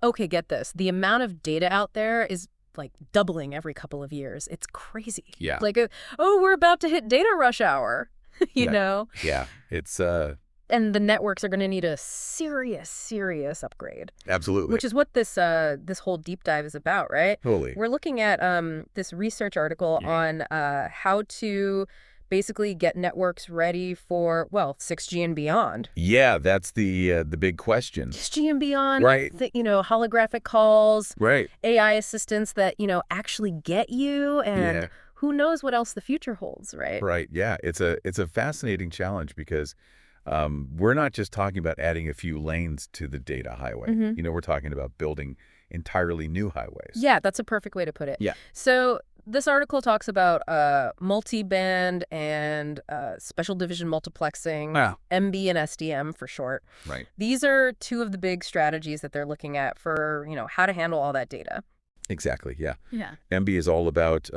Okay, get this. The amount of data out there is like doubling every couple of years. It's crazy. Yeah. Like, oh, we're about to hit data rush hour, you Yeah. know? Yeah. It's And the networks are going to need a serious upgrade. absolutely. Which is what this whole deep dive is about, right? Totally. We're looking at this research article on how to basically get networks ready for, well, 6G and beyond. Yeah, that's the big question. 6G and beyond, Right. holographic calls, Right. AI assistants that, actually get you, and Yeah. who knows what else the future holds, right? Right. Yeah. It's a fascinating challenge because we're not just talking about adding a few lanes to the data highway. We're talking about building entirely new highways. Yeah, that's a perfect way to put it. Yeah. So this article talks about multiband and special division multiplexing, MB and SDM for short. Right. These are two of the big strategies that they're looking at for, how to handle all that data. Exactly. Yeah. Yeah. MB is all about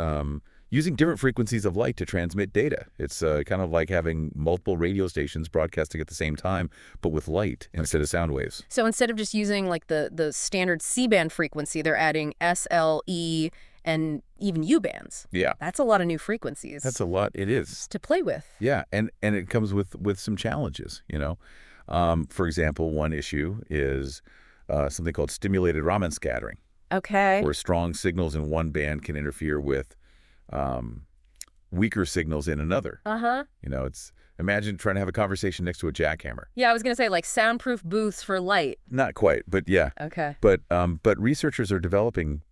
using different frequencies of light to transmit data. It's kind of like having multiple radio stations broadcasting at the same time, but with light instead of sound waves. So instead of just using like the standard C-band frequency, they're adding S, L, E, and even U-bands. Yeah. That's a lot of new frequencies. That's a lot. It is. To play with. Yeah, and it comes with some challenges, For example, one issue is something called stimulated Raman scattering. Okay. Where strong signals in one band can interfere with weaker signals in another. Imagine trying to have a conversation next to a jackhammer. Yeah, I was going to say like soundproof booths for light. Not quite, but yeah. Okay. But researchers are developing,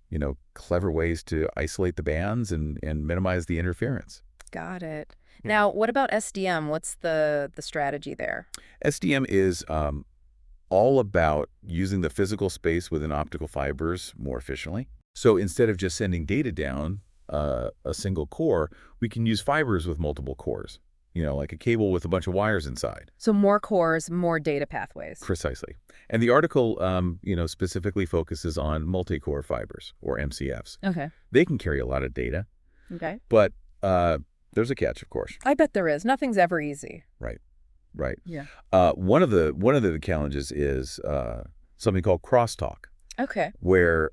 clever ways to isolate the bands and minimize the interference. Got it. Now, what about SDM? What's the strategy there? SDM is all about using the physical space within optical fibers more efficiently. So instead of just sending data down a single core, we can use fibers with multiple cores, like a cable with a bunch of wires inside. So more cores, more data pathways. Precisely. And the article, specifically focuses on multicore fibers, or MCFs. Okay. They can carry a lot of data. Okay. But there's a catch, of course. I bet there is. Nothing's ever easy. Right. Yeah. One of the challenges is something called crosstalk. Okay. Where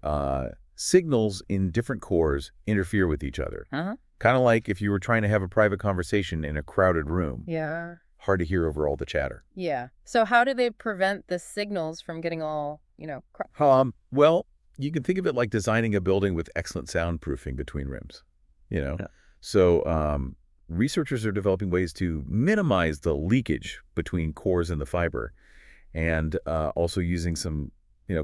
signals in different cores interfere with each other. Kind of like if you were trying to have a private conversation in a crowded room. Yeah. Hard to hear over all the chatter. Yeah. So how do they prevent the signals from getting all, Well, you can think of it like designing a building with excellent soundproofing between rooms, Yeah. So researchers are developing ways to minimize the leakage between cores in the fiber and also using some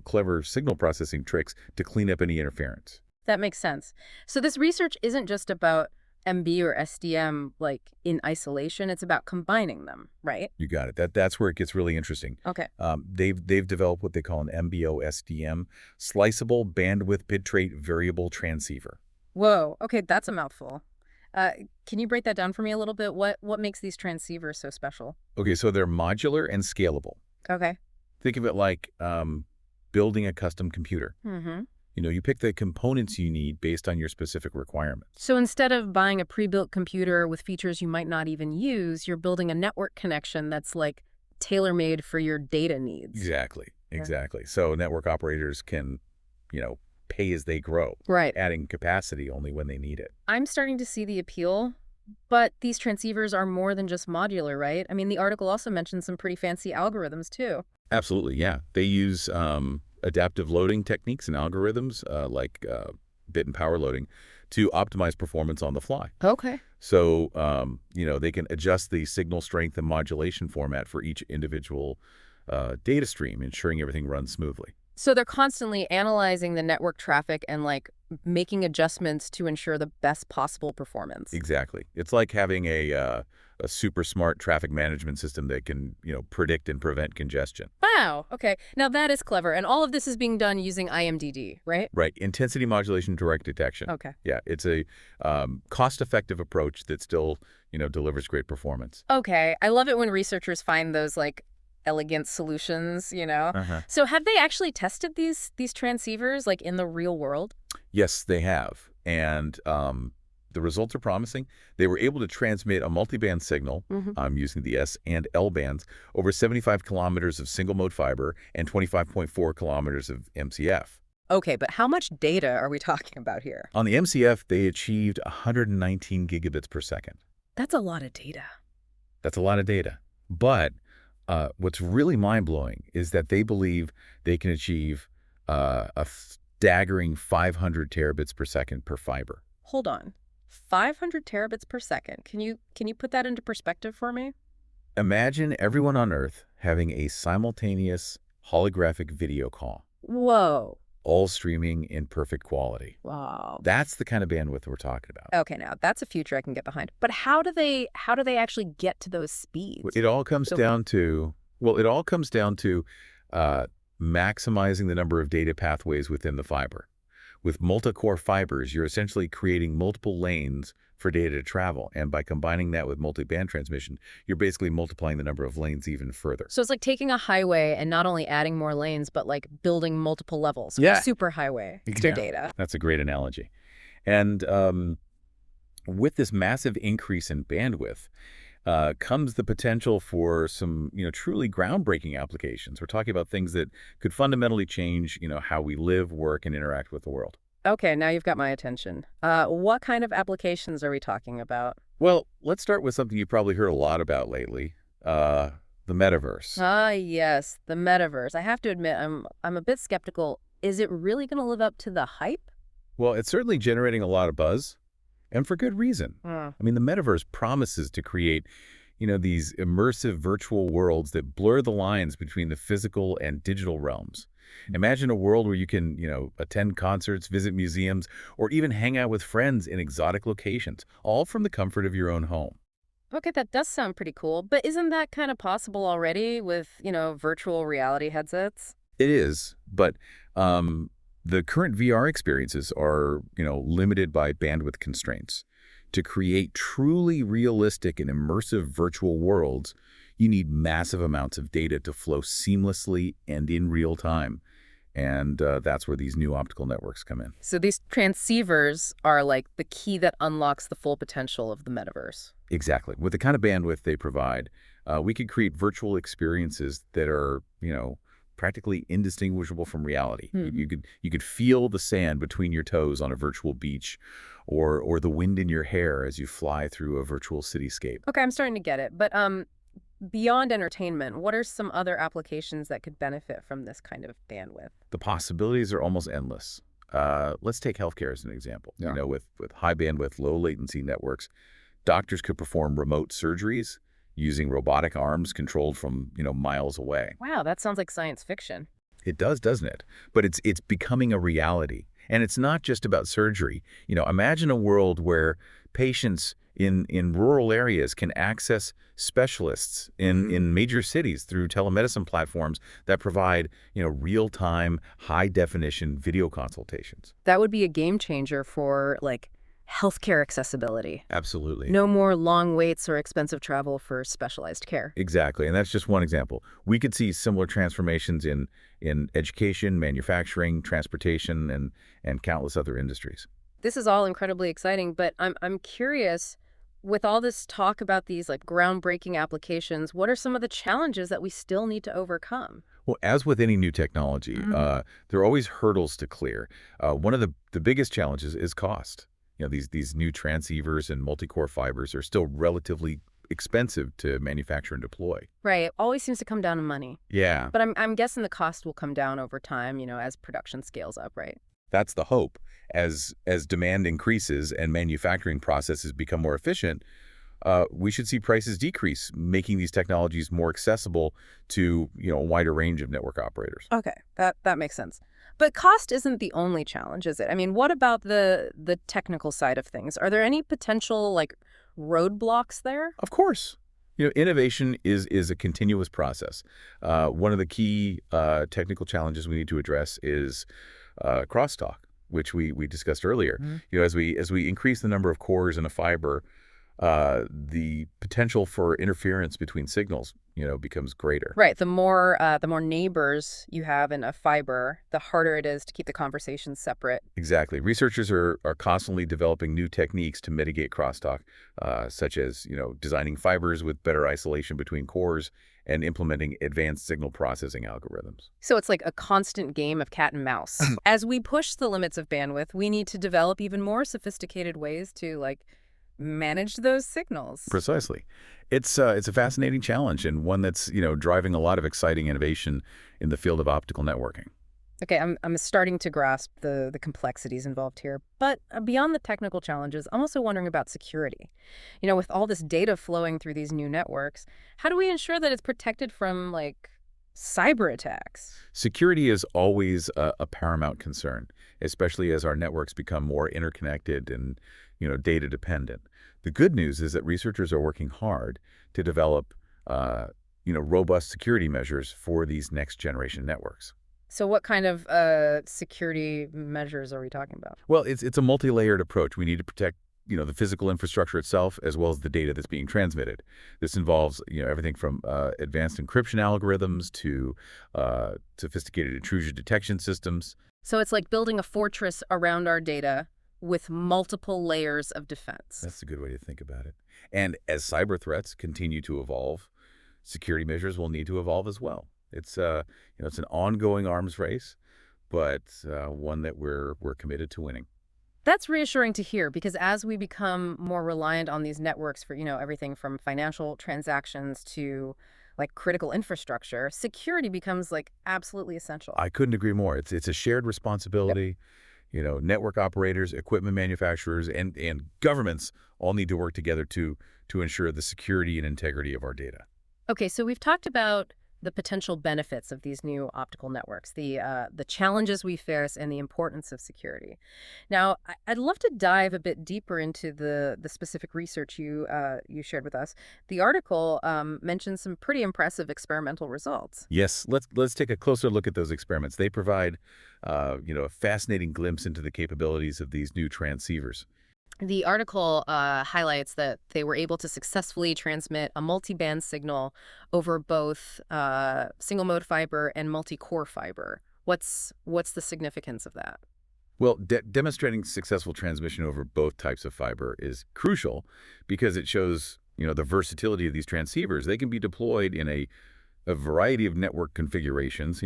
clever signal processing tricks to clean up any interference. That makes sense. So this research isn't just about MB or SDM like in isolation. It's about combining them, right? You got it. That's where it gets really interesting. Okay. They've developed what they call an MBO-SDM, sliceable bandwidth bitrate variable transceiver. Whoa. Okay, that's a mouthful. Can you break that down for me a little bit? What makes these transceivers so special? Okay, so they're modular and scalable. Okay. Think of it like building a custom computer. You pick the components you need based on your specific requirements. So instead of buying a pre-built computer with features you might not even use, you're building a network connection that's like tailor-made for your data needs. Exactly. So network operators can, pay as they grow. Right. Adding capacity only when they need it. I'm starting to see the appeal, but these transceivers are more than just modular, right? I mean, the article also mentions some pretty fancy algorithms too. Absolutely, yeah. They use adaptive loading techniques and algorithms like bit and power loading to optimize performance on the fly. Okay. So, they can adjust the signal strength and modulation format for each individual data stream, ensuring everything runs smoothly. So they're constantly analyzing the network traffic and like making adjustments to ensure the best possible performance. Exactly. It's like having a super smart traffic management system that can, predict and prevent congestion. Wow. Okay. Now that is clever. And all of this is being done using IMDD, right? Right. Intensity modulation direct detection. Okay. Yeah. It's a cost-effective approach that still, delivers great performance. Okay. I love it when researchers find those like elegant solutions, So have they actually tested these transceivers like in the real world? Yes, they have. And The results are promising. They were able to transmit a multiband signal using the S and L bands over 75 kilometers of single-mode fiber and 25.4 kilometers of MCF. Okay, but how much data are we talking about here? On the MCF, they achieved 119 gigabits per second. That's a lot of data. That's a lot of data. But what's really mind-blowing is that they believe they can achieve a staggering 500 terabits per second per fiber. Hold on. 500 terabits per second. Can you put that into perspective for me? Imagine everyone on Earth having a simultaneous holographic video call. Whoa. All streaming in perfect quality. Wow. That's the kind of bandwidth we're talking about. Okay, now that's a future I can get behind. But how do they actually get to those speeds? It all comes down to maximizing the number of data pathways within the fiber. With multicore fibers, you're essentially creating multiple lanes for data to travel. And by combining that with multiband transmission, you're basically multiplying the number of lanes even further. So it's like taking a highway and not only adding more lanes, but like building multiple levels. Yeah. Super highway to data. That's a great analogy. And with this massive increase in bandwidth, comes the potential for some, truly groundbreaking applications. We're talking about things that could fundamentally change, how we live, work, and interact with the world. Okay, now you've got my attention. What kind of applications are we talking about? Well, let's start with something you've probably heard a lot about lately, the metaverse. Ah, yes, the metaverse. I have to admit, I'm a bit skeptical. Is it really going to live up to the hype? Well, it's certainly generating a lot of buzz. And for good reason. I mean, the metaverse promises to create, these immersive virtual worlds that blur the lines between the physical and digital realms. Imagine a world where you can, attend concerts, visit museums, or even hang out with friends in exotic locations, all from the comfort of your own home. Okay, that does sound pretty cool. But isn't that kind of possible already with, virtual reality headsets? It is, but the current VR experiences are, limited by bandwidth constraints. To create truly realistic and immersive virtual worlds, you need massive amounts of data to flow seamlessly and in real time. And that's where these new optical networks come in. So these transceivers are like the key that unlocks the full potential of the metaverse. Exactly. With the kind of bandwidth they provide, we could create virtual experiences that are, practically indistinguishable from reality. You could feel the sand between your toes on a virtual beach, or the wind in your hair as you fly through a virtual cityscape. Okay, I'm starting to get it. But beyond entertainment, what are some other applications that could benefit from this kind of bandwidth? The possibilities are almost endless. Let's take healthcare as an example. Yeah. With high bandwidth, low latency networks, doctors could perform remote surgeries using robotic arms controlled from, miles away. Wow, that sounds like science fiction. It does, doesn't it? But it's becoming a reality. And it's not just about surgery. Imagine a world where patients in rural areas can access specialists in major cities through telemedicine platforms that provide, real-time, high-definition video consultations. That would be a game changer for, healthcare accessibility. Absolutely. No more long waits or expensive travel for specialized care. Exactly. And that's just one example. We could see similar transformations in education, manufacturing, transportation, and countless other industries. This is all incredibly exciting, but I'm curious, with all this talk about these groundbreaking applications, what are some of the challenges that we still need to overcome? Well, as with any new technology, there are always hurdles to clear. One of the biggest challenges is cost. These new transceivers and multicore fibers are still relatively expensive to manufacture and deploy. Right. It always seems to come down to money. Yeah. But I'm guessing the cost will come down over time, as production scales up, right? That's the hope. As demand increases and manufacturing processes become more efficient, we should see prices decrease, making these technologies more accessible to a wider range of network operators. Okay, that makes sense. But cost isn't the only challenge, is it? I mean, what about the technical side of things? Are there any potential roadblocks there? Of course. Innovation is a continuous process. One of the key technical challenges we need to address is crosstalk, which we discussed earlier. As we increase the number of cores in a fiber, the potential for interference between signals, becomes greater. Right. The more neighbors you have in a fiber, the harder it is to keep the conversations separate. Exactly. Researchers are constantly developing new techniques to mitigate crosstalk, such as, designing fibers with better isolation between cores and implementing advanced signal processing algorithms. So it's like a constant game of cat and mouse. As we push the limits of bandwidth, we need to develop even more sophisticated ways to manage those signals. Precisely. It's a fascinating challenge and one that's, driving a lot of exciting innovation in the field of optical networking. Okay, I'm starting to grasp the complexities involved here. But beyond the technical challenges, I'm also wondering about security. With all this data flowing through these new networks, how do we ensure that it's protected from, cyber attacks? Security is always a paramount concern, especially as our networks become more interconnected and, data dependent. The good news is that researchers are working hard to develop, robust security measures for these next generation networks. So what kind of security measures are we talking about? Well, it's a multi-layered approach. We need to protect, the physical infrastructure itself as well as the data that's being transmitted. This involves, everything from advanced encryption algorithms to sophisticated intrusion detection systems. So it's like building a fortress around our data with multiple layers of defense. That's a good way to think about it. And as cyber threats continue to evolve, security measures will need to evolve as well. It's an ongoing arms race, but one that we're committed to winning. That's reassuring to hear because as we become more reliant on these networks for, everything from financial transactions to critical infrastructure, security becomes absolutely essential. I couldn't agree more. It's a shared responsibility. Network operators, equipment manufacturers, and governments all need to work together to ensure the security and integrity of our data. Okay, so we've talked about the potential benefits of these new optical networks, the challenges we face, and the importance of security. Now, I'd love to dive a bit deeper into the specific research you shared with us. The article mentions some pretty impressive experimental results. Yes, let's take a closer look at those experiments. They provide, a fascinating glimpse into the capabilities of these new transceivers. The article highlights that they were able to successfully transmit a multiband signal over both single-mode fiber and multicore fiber. What's the significance of that? Well, demonstrating successful transmission over both types of fiber is crucial because it shows, the versatility of these transceivers. They can be deployed in a variety of network configurations,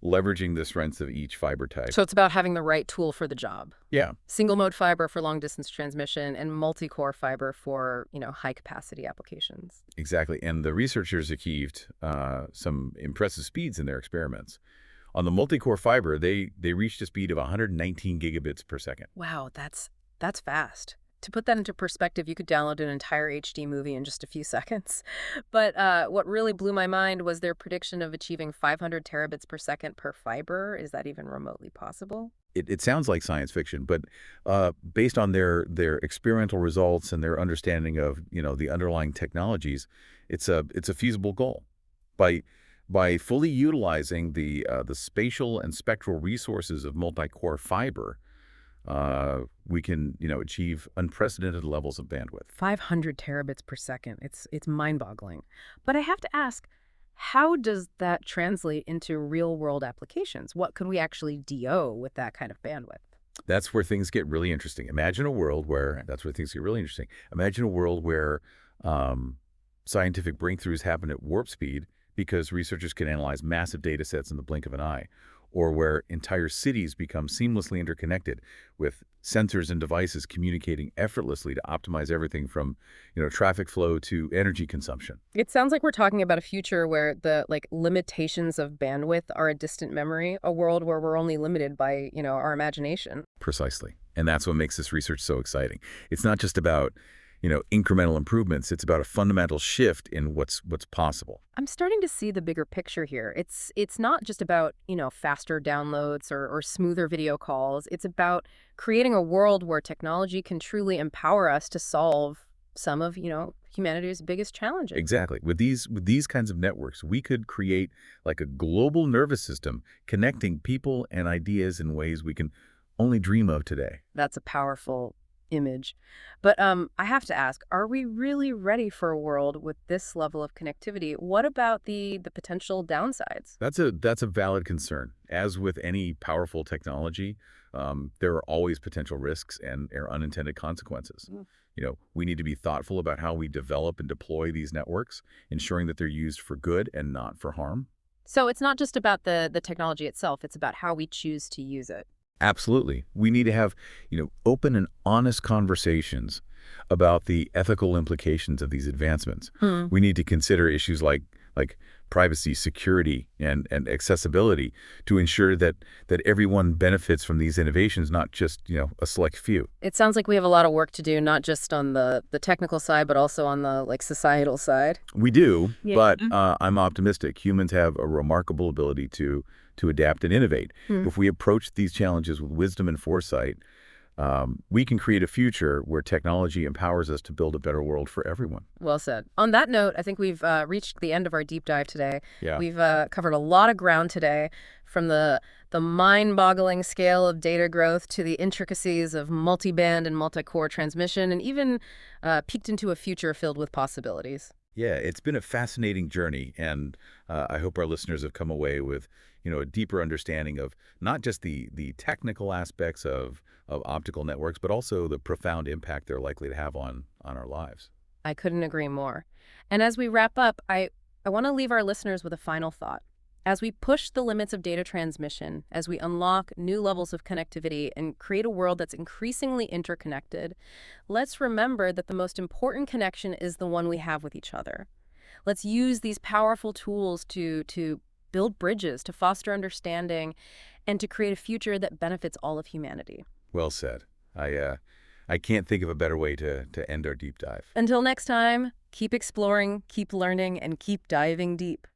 leveraging the strengths of each fiber type. So it's about having the right tool for the job. Yeah, Single-mode fiber for long-distance transmission and multicore fiber for, high-capacity applications. exactly. And the researchers achieved some impressive speeds in their experiments. On the multicore fiber, they reached a speed of 119 gigabits per second. Wow, that's fast. To put that into perspective, you could download an entire HD movie in just a few seconds. But what really blew my mind was their prediction of achieving 500 terabits per second per fiber. Is that even remotely possible? It sounds like science fiction, but based on their experimental results and their understanding of, the underlying technologies, it's a feasible goal. By fully utilizing the spatial and spectral resources of multi-core fiber, we can, achieve unprecedented levels of bandwidth. 500 terabits per second. It's mind-boggling. But I have to ask, how does that translate into real-world applications? What could we actually DO with that kind of bandwidth? That's where things get really interesting. Imagine a world where that's where things get really interesting. Imagine a world where scientific breakthroughs happen at warp speed because researchers can analyze massive data sets in the blink of an eye, or where entire cities become seamlessly interconnected with sensors and devices communicating effortlessly to optimize everything from, traffic flow to energy consumption. It sounds like we're talking about a future where the limitations of bandwidth are a distant memory, a world where we're only limited by, our imagination. Precisely. And that's what makes this research so exciting. It's not just about, incremental improvements. It's about a fundamental shift in what's possible. I'm starting to see the bigger picture here. It's not just about, faster downloads or smoother video calls. It's about creating a world where technology can truly empower us to solve some of, humanity's biggest challenges. Exactly. With these kinds of networks, we could create like a global nervous system connecting people and ideas in ways we can only dream of today. That's a powerful image. But I have to ask, are we really ready for a world with this level of connectivity? What about the potential downsides? That's a valid concern. As with any powerful technology, there are always potential risks and unintended consequences. Mm. We need to be thoughtful about how we develop and deploy these networks, ensuring that they're used for good and not for harm. So it's not just about the technology itself, it's about how we choose to use it. Absolutely. We need to have, open and honest conversations about the ethical implications of these advancements. Hmm. We need to consider issues like privacy, security, and accessibility to ensure that everyone benefits from these innovations, not just, a select few. It sounds like we have a lot of work to do, not just on the technical side, but also on the societal side. We do, Yeah. but I'm optimistic. Humans have a remarkable ability to adapt and innovate. Hmm. If we approach these challenges with wisdom and foresight, we can create a future where technology empowers us to build a better world for everyone. Well said. On that note, I think we've reached the end of our deep dive today. Yeah. We've covered a lot of ground today, from the mind-boggling scale of data growth to the intricacies of multiband and multicore transmission, and even peeked into a future filled with possibilities. Yeah, it's been a fascinating journey, and I hope our listeners have come away with, a deeper understanding of not just the technical aspects of optical networks, but also the profound impact they're likely to have on our lives. I couldn't agree more. And as we wrap up, I want to leave our listeners with a final thought. As we push the limits of data transmission, as we unlock new levels of connectivity and create a world that's increasingly interconnected, let's remember that the most important connection is the one we have with each other. Let's use these powerful tools to build bridges, to foster understanding, and to create a future that benefits all of humanity. Well said. I can't think of a better way to end our deep dive. Until next time, keep exploring, keep learning, and keep diving deep.